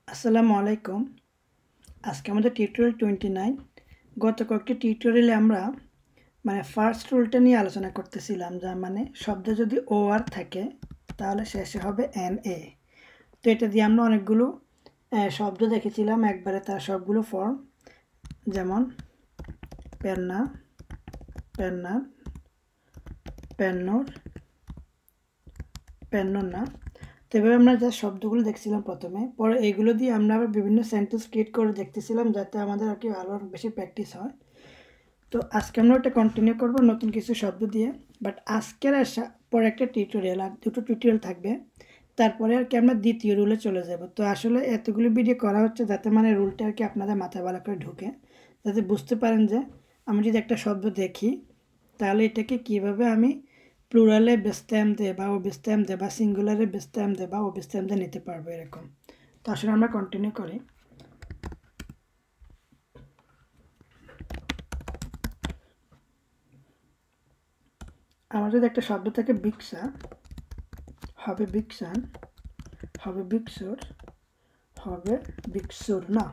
আসসালামু আলাইকুম। আজকে আমাদের টিউটোরিয়াল 29। গত কয়েকটি টিউটোরিয়ালে আমরা ফার্স্ট রুলটা নিয়ে আলোচনা করতেছিলাম, যা শব্দে যদি ও আর থাকে তাহলে শেষে হবে এন এ। তো এটা দিয়ে আমরা অনেকগুলো শব্দ দেখেছিলাম, একবারে তার সবগুলো ফর্ম, যেমন পেন্না, পেন্নার, পেন্নোর, পেন্নোনা। তো এভাবে আমরা যা শব্দগুলো দেখছিলাম প্রথমে, পরে এইগুলো দিয়ে আমরা আবার বিভিন্ন সেন্টেন্স ক্রিয়েট করে দেখতেছিলাম, যাতে আমাদের আর কি আরও বেশি প্র্যাকটিস হয়। তো আজকে আমরা ওটা কন্টিনিউ করবো নতুন কিছু শব্দ দিয়ে। বাট আজকের পরে একটা টিউটোরিয়াল, আর দুটো টিউটোরিয়াল থাকবে, তারপরে আর কি আমরা দ্বিতীয় রুলে চলে যাব। তো আসলে এতগুলো ভিডিও করা হচ্ছে যাতে রুলটা আর কি আপনাদের মাথায় ভালো করে ঢুকে, যাতে বুঝতে পারেন যে আমি যদি একটা শব্দ দেখি তাহলে এটাকে কিভাবে আমি প্লুরালে বেস্তাম দে বা ও বেস্তাম দে বা সিঙ্গুলারে বেস্তাম দে বা ও বেস্তাম দে নিতে পারবো এরকম। তো আসলে আমরা কন্টিনিউ করি। আমার যদি একটা শব্দ থাকে ভিক্ষা, হবে ভিক্ষান, হবে ভিক্ষুর, হবে ভিক্ষুর না।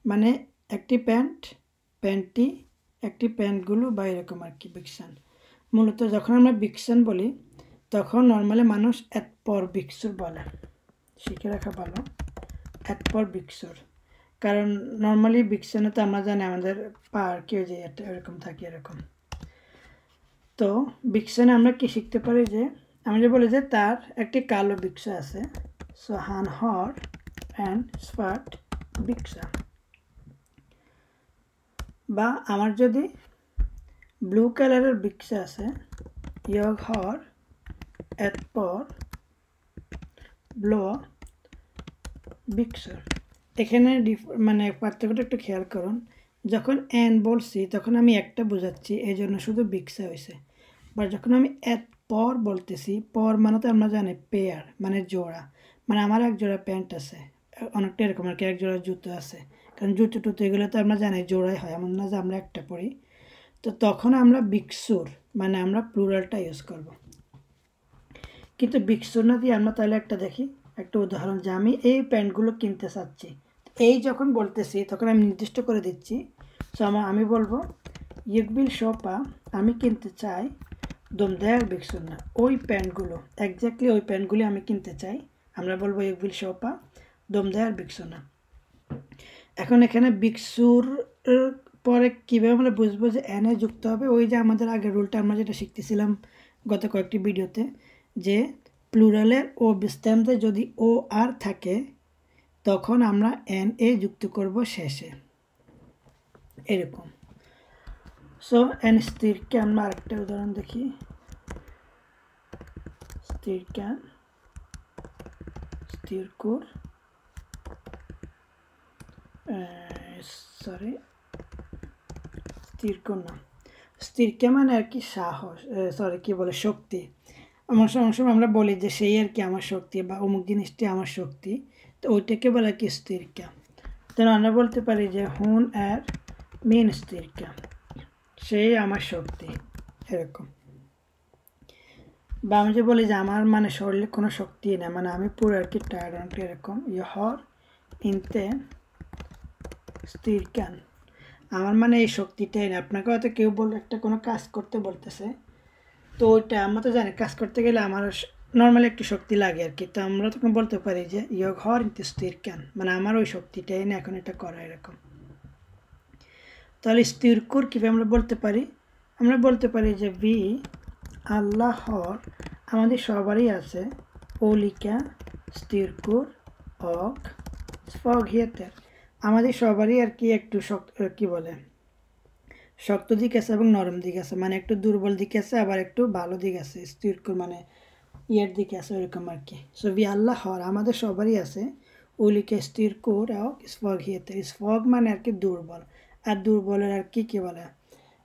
মানে একটি প্যান্ট, প্যান্টটি, একটি প্যান্টগুলো বা এরকম আর কি ভিক্ষান। মূলত যখন আমরা ভিক্ষান বলি তখন নর্মালি মানুষ এত পর ভিক্ষুর বলে, শিখে রাখা ভালো, এত পর ভিক্ষুর। কারণ নর্মালি ভিক্ষানে তো আমরা জানি আমাদের পা আর কি যে এরকম থাকে এরকম। তো ভিক্ষানে আমরা কি শিখতে পারি, যে আমি যে বলি যে তার একটি কালো ভিক্ষা আছে, সো হান হর অ্যান্ড স্পার্ট ভিক্ষা। বা আমার যদি ব্লু কালারের ভিক্ষা আছে, ইয়গ হর এত পর ব্লো ভিক্ষা। এখানে পার্থক্যটা একটু খেয়াল করুন। যখন এন বলছি তখন আমি একটা বোঝাচ্ছি, এই জন্য শুধু ভিক্ষা হয়েছে। বা যখন আমি এত পর বলতেছি, পর মানে তো আমরা জানি পেয়ার মানে জোড়া, আমার এক জোড়া প্যান্ট আছে, অনেকটা এরকম আর কি, এক জোড়া জুতো আছে। কারণ জুতো টুতো এগুলো তো আমরা জানি জোড়াই হয়, এমন না যে আমরা একটা পরি। তো তখন আমরা ভিক্ষুর আমরা প্লুরালটা ইউজ করব। কিন্তু ভিক্ষুর না দিয়ে আমরা তাহলে একটা দেখি, একটা উদাহরণ, যে আমি এই প্যান্টগুলো কিনতে চাচ্ছি। এই যখন বলতেছি তখন আমি নির্দিষ্ট করে দিচ্ছি। সো আমি বলবো ইক বিল শপা, আমি কিনতে চাই, দম দেয়ার ভিক্ষুর না, ওই প্যান্টগুলো, এক্স্যাক্টলি ওই প্যান্টগুলি আমি কিনতে চাই। আমরা বলবো ইক বিল শপা দম দেয়ার ভিক্ষুর না। এখন এখানে ভিক্ষুর পরে কীভাবে আমরা বুঝবো যে এনে যুক্ত হবে, ওই যে আমাদের আগের রুলটা আমরা যেটা শিখতেছিলাম গত কয়েকটি ভিডিওতে, যে প্লুরালের ও বিস্তারিতে যদি ও আর থাকে তখন আমরা এন এ যুক্ত করব শেষে, এরকম। সো এন স্থিরকে আমরা আরেকটা উদাহরণ দেখি। স্থিরকান, স্থিরকুর, সরি স্থিরকুর না, স্থিরকে মানে আর কি সাহস, সরি কি বলে শক্তি। আমার সময় আমরা বলি যে সেই আর কি আমার শক্তি, বা অমুক জিনিসটি আমার শক্তি, তো ওইটাকে বলে কি স্থিরকা। তাহলে আমরা বলতে পারি যে হুন আর মেন স্থিরকা, সেই আমার শক্তি, এরকম। বা আমি যে বলি যে আমার শরীরে কোনো শক্তি নেই, আমি পুরো আর কি টায়ার্ড, অনেকটা এরকম। ইয়ে হর ইনতে স্থিরকান, আমার এই শক্তিটাই নেই। আপনাকে হয়তো কেউ বলে একটা কোনো কাজ করতে বলতেছে, তো ওইটা আমরা তো জানি কাজ করতে গেলে আমার নর্মালি একটু শক্তি লাগে আর কি। তো আমরা তখন বলতে পারি যে ইয়গ হর ইনতে স্থিরকান, আমার ওই শক্তিটাই নেই এখন এটা করা, এরকম। তাহলে স্থিরকুর কীভাবে আমরা বলতে পারি, আমরা বলতে পারি যে ভি আল্লাহর, আমাদের সবারই আছে, ওলিকা স্থিরকুর অক স্ফগহিয়েতের, আমাদের সবারই আর কি একটু কি বলে শক্ত দিক আছে এবং নরম দিক আছে, একটু দুর্বল দিক আছে আবার একটু ভালো দিক আছে, স্থিরকুর ইয়ের দিকে আছে ওইরকম আর কি। সো ভি আল্লাহর, আমাদের সবারই আছে, ওলিকা স্থিরকুর অক স্ফগহিয়েতের, স্ফগ আর কি দুর্বল, আর দুর্বলের আর কি বলে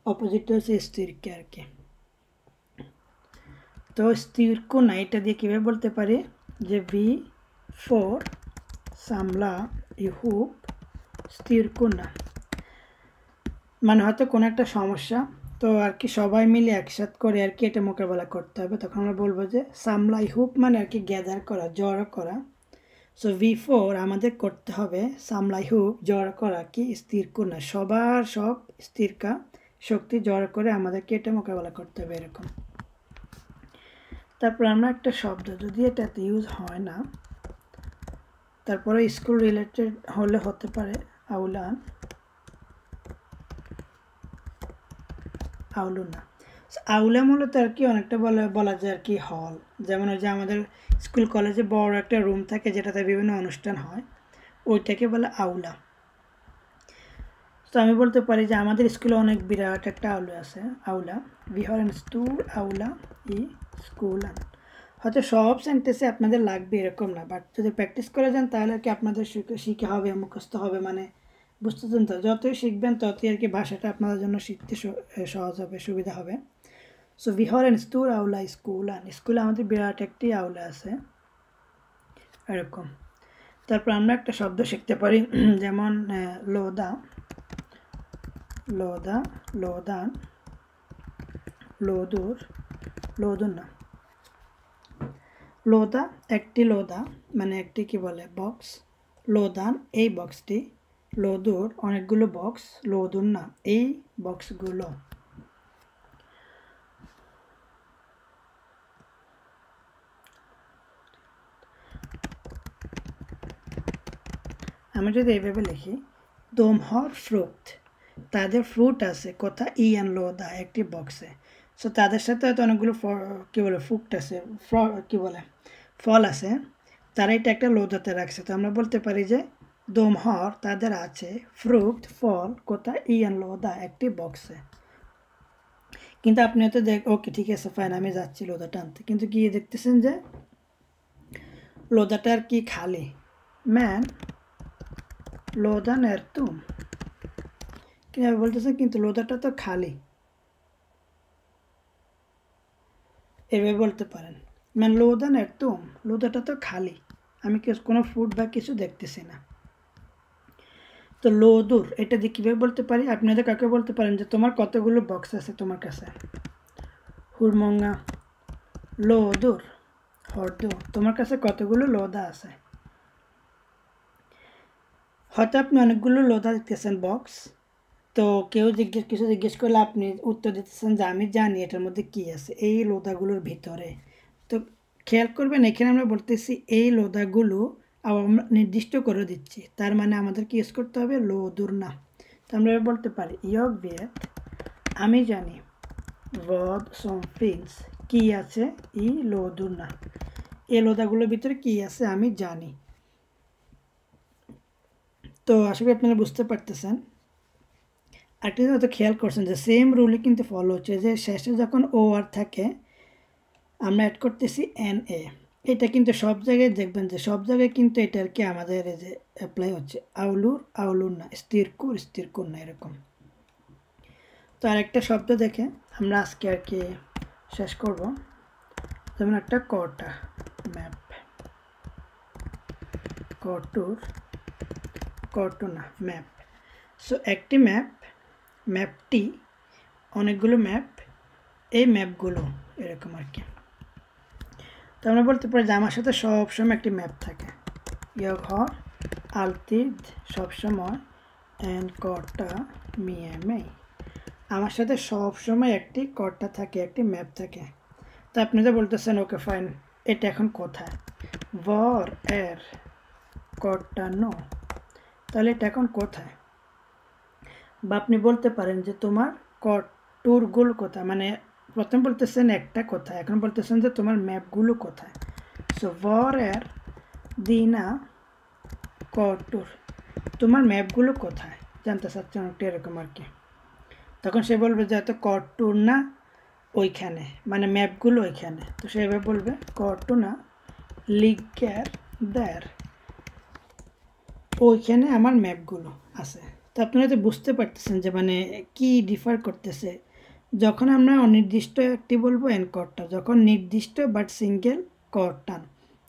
অপোজিটটা হচ্ছে স্থিরকে আর কি। তো স্থিরকু না, এটা দিয়ে কীভাবে বলতে পারি যে ভি ফোর সামলা ইহুব স্থিরকু না, হয়তো কোনো একটা সমস্যা, তো আর কি সবাই মিলে একসাথ করে আর কি এটা মোকাবেলা করতে হবে। তখন আমরা বলবো যে সামলা ইহুব আর কি গ্যাদার করা, জড়ো করা। সো V4 আমাদের করতে হবে সামলাই হুক জড় করা কি স্থির কোণ সবার সব স্থিরকা শক্তি জড় করে আমাদেরকে এটা মোকাবেলা করতে হবে এরকম। তারপর আমরা একটা শব্দ যদি এটাতে ইউজ হয় না তারপরে স্কুল রিলেটেড হলে হতে পারে আউলান আউলুনা। আউলা মূলত আর কি অনেকটা বলা যায় আর কি হল, যেমন ওই যে আমাদের স্কুল কলেজে বড় একটা রুম থাকে যেটাতে বিভিন্ন অনুষ্ঠান হয় ওইটাকে বলে আউলা। তো আমি বলতে পারি যে আমাদের স্কুলে অনেক বিরাট একটা আউলা vi har en stor aula i skolan। হয়তো সব সেন্টেন্সে আপনাদের লাগবে এরকম না, বাট যদি প্র্যাকটিস করে যান তাহলে আর কি আপনাদের শিখে হবে মুখস্থ হবে, মানে বুঝতেছেন তো, যতই শিখবেন ততই আর কি ভাষাটা আপনাদের জন্য শিখতে সহজ হবে সুবিধা হবে। So vi har en stor aula i skolan, স্কুলে আমাদের বিরাট একটি আউলা আছে এরকম। তারপর আমরা একটা শব্দ শিখতে পারি যেমন লোদা লোদা লোদান লোদুর লোদুনা। লোদা একটি লোদা মানে একটি কি বলে বক্স, লোদান এই বক্সটি, লোদুর অনেকগুলো বক্স, লোদুন না এই বক্সগুলো। আমি যদি এইভাবে লিখি দম har frukt, তাদের ফ্রুট আছে কোথা ইয়ান লোদা একটি বক্সে। সো তাদের সাথে হয়তো অনেকগুলো কী বলে ফ্রুট আছে কী বলে ফল আছে, তারা এটা একটা লোদাতে রাখছে। তো আমরা বলতে পারি যে দম har তাদের আছে ফ্রুট ফল কোথা ইয়ান লোদা একটি বক্সে। কিন্তু আপনি হয়তো ওকে ঠিক আছে ফাইন আমি যাচ্ছি লোদাটা আনতে, কিন্তু গিয়ে দেখতেছেন যে লোদাটা আর কি খালি। ম্যান লোদান এর তুম কিভাবে বলতেছেন, কিন্তু লোদাটা তো খালি, এভাবে বলতে পারেন ম্যান লোদান এর তুম, লোদাটা তো খালি, আমি কোনো ফুড বা কিছু দেখতেছি না। তো লোদুর এটা দিয়ে কীভাবে বলতে পারি, আপনাদের কাকে বলতে পারেন যে তোমার কতগুলো বক্স আছে তোমার কাছে, হুরমঙ্গা লোদুর হরদু তোমার কাছে কতগুলো লোদা আছে। হয়তো আপনি অনেকগুলো লোদা দেখতেছেন বক্স, তো কেউ কিছু জিজ্ঞেস করলে আপনি উত্তর দিতেছেন যে আমি জানি এটার মধ্যে কি আছে এই লোদাগুলোর ভিতরে। তো খেয়াল করবেন এখানে আমরা বলতেছি এই লোদাগুলো আমরা নির্দিষ্ট করে দিচ্ছি, তার মানে আমাদের কি ইউজ করতে হবে লোদুর না। তো আমরা বলতে পারি ইয়গ vet আমি জানি vad som finns কি আছে ই লোদুরনা এই লোদাগুলোর ভিতরে কি আছে আমি জানি। তো আশা করি আপনারা বুঝতে পারতেছেন। আরেকটা হয়তো খেয়াল করছেন যে সেম রুলই কিন্তু ফলো হচ্ছে, যে শেষে যখন ও আর থাকে আমরা অ্যাড করতেছি এন এ। এটা কিন্তু সব জায়গায় দেখবেন যে সব জায়গায় কিন্তু এটা আর কি আমাদের এই যে অ্যাপ্লাই হচ্ছে আউলুর আউলুর না স্থিরকুর না এরকম। তো আরেকটা শব্দ দেখে আমরা আজকে আর কি শেষ করব, যেমন একটা কটা ম্যাপ, কটুনা ম্যাপ। সো একটি ম্যাপটি অনেকগুলো ম্যাপ, এই ম্যাপগুলো এরকম আর কি। তো আমরা বলতে পারি যে আমার সাথে সবসময় একটি ম্যাপ থাকে, jag har alltid সবসময় en karta med mig, আমার সাথে সবসময় একটি কর্তা থাকে একটি ম্যাপ থাকে। তো আপনি তো বলতেছেন ওকে ফাইন এটা এখন কোথায়, var är kartan nå, তাহলে এটা এখন কোথায়। বা আপনি বলতে পারেন যে তোমার ট্যুরগুলো কোথায়, মানে প্রথম বলতেছেন একটা কোথায়, এখন বলতেছেন যে তোমার ম্যাপগুলো কোথায়। So var är dina kartor, তোমার ম্যাপগুলো কোথায় জানতে চাচ্ছেন একটা এরকম আর কি। তখন সে বলবে যে এত kartor না ওইখানে, মানে ম্যাপগুলো ওইখানে। তো সে এভাবে বলবে kartorna ligger där, ওইখানে আমার ম্যাপগুলো আছে। তো আপনারা তো বুঝতে পারতেছেন যে মানে কি ডিফার করতেছে, যখন আমরা অনির্দিষ্ট একটি বলবো এনকর্টা, যখন নির্দিষ্ট বাট সিঙ্গেল কর্টান,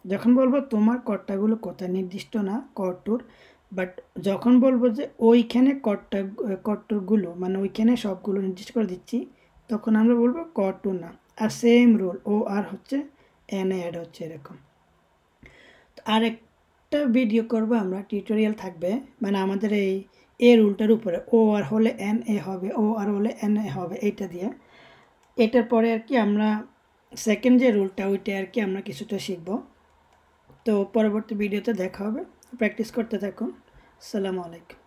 যখন বলবো তোমার কর্টাগুলো কোথায় নির্দিষ্ট না কর্টুর, বাট যখন বলবো যে ওইখানে কর্টুরগুলো মানে ওইখানে সবগুলো নির্দিষ্ট করে দিচ্ছি তখন আমরা বলবো কর্টুর না। আর সেম রুল ও আর হচ্ছে এন অ্যাড হচ্ছে এরকম। আর আরেকটা ভিডিও করব আমরা, টিউটোরিয়াল থাকবে, মানে আমাদের এই এ রুলটার উপরে, ও আর হলে এন এ হবে, ও আর হলে এন এ হবে, এইটা দিয়ে। এটার পরে আর কি আমরা সেকেন্ড যে রুলটা ওইটা আর কি আমরা কিছুটা শিখব। তো পরবর্তী ভিডিওতে দেখা হবে, প্র্যাকটিস করতে থাকুন। আসসালামু আলাইকুম।